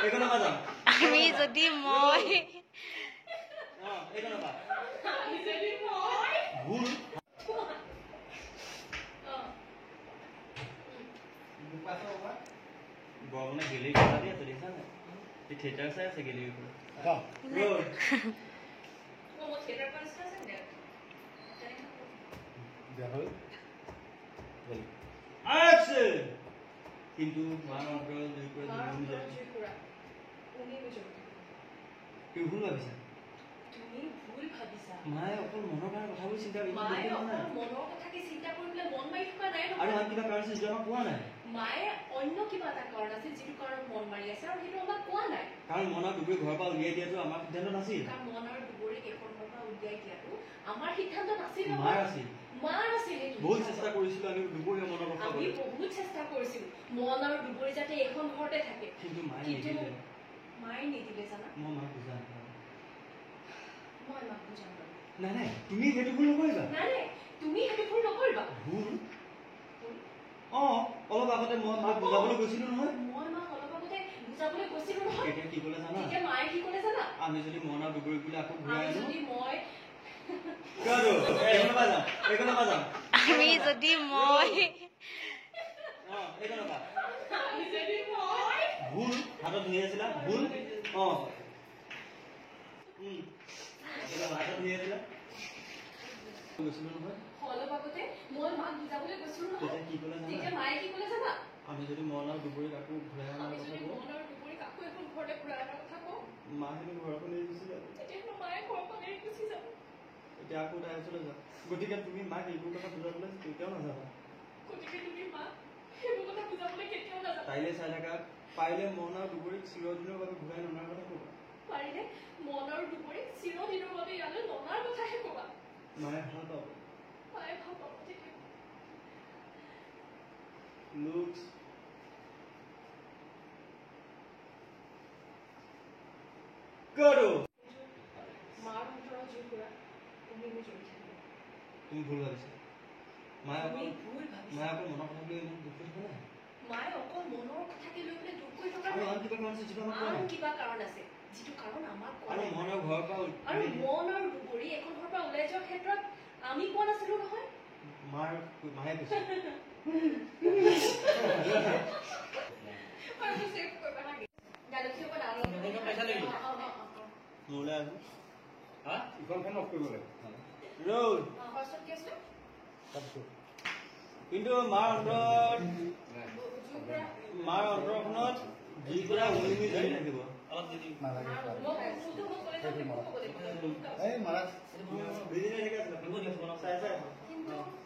আমি যদি মই গৰমে গেলি কৰা দি আছে দেখিছা নাই এই থিয়েটাৰ চাই আছে গেলি কৰা কিন্তু মাৰ অন্তৰৰ জুই পৰা তুমি ভুল ভাবিছা মায়ে অকল মনৰ কাৰণে কথাবোৰ চিন্তা কৰি আৰু আন কিবা কাৰণ আছে যিটো আমাক কোৱা নাই মায়ে অন্য কিবা এটা কাৰণ আছে যিটো কাৰণ মন মাৰি আছে আৰু সেইটো আমাক কোৱা নাই কাৰণ মন আৰু দুবৰি ঘৰৰ পৰা উলিয়াই দিয়াটো আমাৰ সিদ্ধান্ত নাছিল কাৰণ মন আৰু দুবৰিক এখন ঘৰৰ পৰা উলিয়াই দিয়াটো আমাৰ সিদ্ধান্ত নাছিল মাৰ আছিল বহুত চেষ্টা কৰিছিলো আমি দুবৰি মনৰ কথা আমি বহুত চেষ্টা কৰিছিলো মন আৰু দুবৰি যাতে এখন ঘৰতে থাকে কিন্তু মায়ে নিদিলে জানা মই মাক বুজা মই মাক বুজা নাই তুমি সেইটো ভুল নকৰিবা নাই তুমি সেইটো ভুল নকৰিবা ভুল অলপ আগতে মই মাক বুজাবলৈ গৈছিলো নহয় মই মাক অলপ আগতে বুজাবলৈ গৈছিলো নহয় এতিয়া কি ক'লে জানা এতিয়া মায়ে কি ক'লে জানা আমি যদি মন আৰু দুবৰি বুলি আকৌ ঘূৰাই আনো যদি মই আমি যদি মই ভুল হাতত ধুই আছিলা ভুল হাতত ধুই আছিলা গৈছিলো নহয় অলপ আগতে মই মাক বুজাবলৈ গৈছিলো নহয় কি ক'লে জানা তেতিয়া মায়ে কি ক'লে জানা আমি যদি মন আৰু দুবৰিক আকৌ ঘূৰাই অনাৰ কথা কওঁ মন আৰু দুবৰিক আকৌ এখন ঘৰতে ঘূৰাই অনাৰ কথা কওঁ মাহঁতে ঘৰখন এৰি গুচি যাব তেতিয়া মায়ে ঘৰখন এৰি গুচি যাব এতিয়া আকৌ তাই ওচৰলৈ যাওঁ গতিকে তুমি মাক এইবোৰ কথা বুজাবলৈ কেতিয়াও নাযাবা তাইলে চাই থাকা পাৰিলে মন আৰু দুবৰিক চিৰদিনৰ বাবে ঘূৰাই ননাৰ কথা ক'বা পাৰিলে মন আৰু দুবৰিক চিৰদিনৰ বাবে ইয়ালৈ ননাৰ কথাহে ক'বা মায়ে ভাল পাব ঠিকে looks good মাৰ অন্তৰৰ জুই পুৰা তুমি জ্বলি থাকিবা তুমি ভুল ভাবিছা মায়ে অকল মনৰ কথাক লৈ ইমান দুখ কৰি থকা নাই মায়ে অকল মনৰ কথাকে লৈ পেলাই দুখ কৰি থকা আৰু আন কিবা কাৰণ আছে যিটো আমাক কোৱা নাই কিবা কাৰণ আছে যিটো কাৰণ আমাক কোৱা আৰু নাই মনৰ ঘৰৰ পৰা আৰু মন আৰু দুবৰি এখন ঘৰৰ পৰা ওলাই যোৱাৰ ক্ষেত্ৰত আমি কোৱা নাছিলো নহয় মায়ে কৈছে মোলৈ আছো ইখনখন অফ কৰিব লাগে কিন্তু মাৰ অন্তৰখনত যিকোৰা উলিমি জ্বলি থাকিব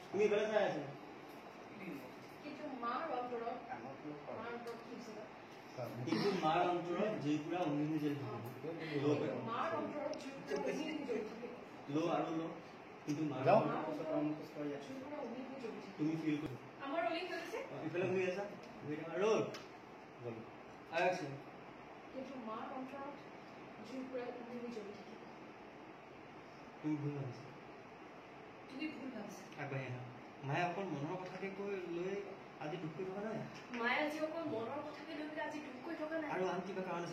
তুমি এইফালে চাই আছা কিন্তু মাৰ অন্তৰত যিকোৰা উলিমি জ্বলি থাকিব লো আৰু লো কিন্তু তুমি ফিল কৰি ইফালে ঘূৰি আছা ৰোল কিন্তু মাৰ অন্তৰত জুই পুৰা উলিমি জ্বলি থাকিব তুমি ভুল ভাবিছা আগবাঢ়ি আহা মায়ে অকল মনৰ কথাকে কৈ লৈ আজি দুখ কৰি থকা নাই মায়ে আজি অকল মনৰ কথাকে লৈ পেলাই আজি দুখ কৰি থকা নাই আৰু আন কিবা কাৰণ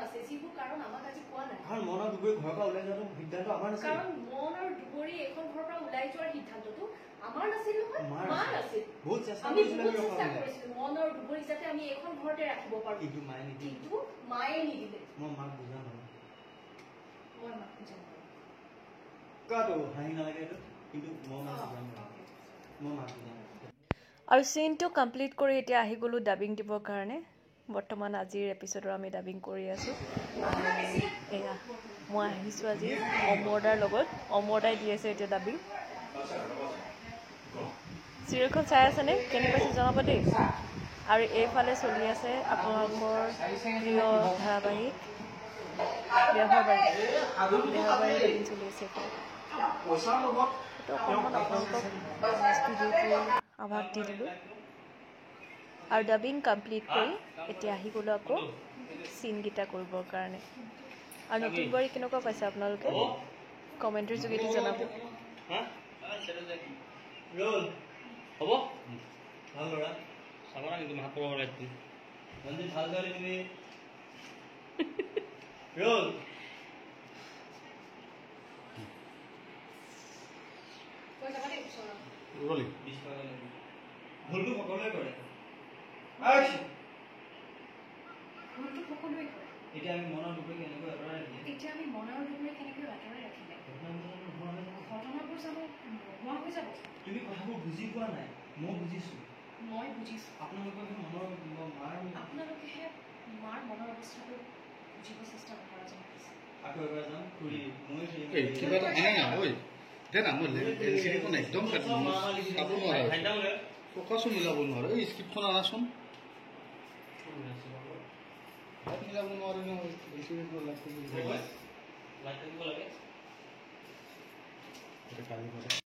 আছে যিবোৰ কাৰণ আমাক আজি কোৱা নাই কাৰণ মন আৰু দুবৰি ঘৰৰ পৰা ওলাই যোৱাটো সিদ্ধান্ত আমাৰ নাছিল কাৰণ মন আৰু দুবৰি এখন ঘৰৰ পৰা ওলাই যোৱাৰ সিদ্ধান্তটো আমাৰ নাছিল নহয় মাৰ আছিল বহুত চেষ্টা কৰিছিলো মন আৰু দুবৰি যাতে আমি এখন ঘৰতে ৰাখিব পাৰো কিন্তু মায়ে নিদিলে মই মাক বুজা নহয় কাটো হাঁহি নালাগে এইটো কিন্তু মই মাক বুজা নহয় আৰু চিনটো কমপ্লিট কৰি এতিয়া আহি গ'লোঁ ডাবিং দিবৰ কাৰণে বৰ্তমান আজিৰ এপিছডৰ আমি ডাবিং কৰি আছোঁ এয়া মই আহিছোঁ আজি অমৰদাৰ লগত অমৰদাই দি আছে এতিয়া ডাবিং চিৰিয়েলখন চাই আছেনে কেনে পাইছে জনাব দেই আৰু এইফালে চলি আছে আপোনালোকৰ প্ৰিয় ধাৰাবাহিক বেহাৰবাৰী ডাবিং চলি আছে অকণমান আপোনালোকক ষ্টুডিঅ'টো আভাস দি দিলোঁ আৰু ডাবিং কমপ্লিট কৰি এতিয়া আহি গ'লোঁ আকৌ চিনকেইটা কৰিবৰ কাৰণে আৰু নতুন বোৱাৰী কেনেকুৱা পাইছে আপোনালোকে কমেণ্টৰ যোগেদি জনাব হ'ব ভাল ল'ৰা চাব না কিন্তু মাত পঢ়াব লাগিব ভালদৰে তুমি Roll. কৈ যাবা দেই ওচৰত Rolling. ভুলটো সকলোৱে কৰে আচ্ছা ভুলটো সকলোৱে কৰে এতিয়া আমি মনৰ দুখে কেনেকৈ আঁতৰাই ৰাখিম এতিয়া আমি মনৰ দুখৰে কেনেকৈ আঁতৰাই ৰাখিলে ঘটনাবোৰ জানো নোহোৱা হৈ যাব তুমি কথাবোৰ বুজি পোৱা নাই মই বুজিছো মই বুজিছোঁ আপোনালোকৰ মনৰ মাৰ আপোনালোকেহে মাৰ মনৰ অৱস্থাটো বুজিব চেষ্টা কৰা যেন লাগিছে আকৌ এবাৰ যাম খুৰী মই এই কিবা এটা আনে না ঐ দে না মই এলচিডিখন একদম কাটি চাব নোৱাৰা ফকাছো মিলাব নোৱাৰো এই স্ক্ৰিপ্টখন আনাচোন মিলাব নোৱাৰে ন এলচিডিখন লাইট থাকিব লাগে কালি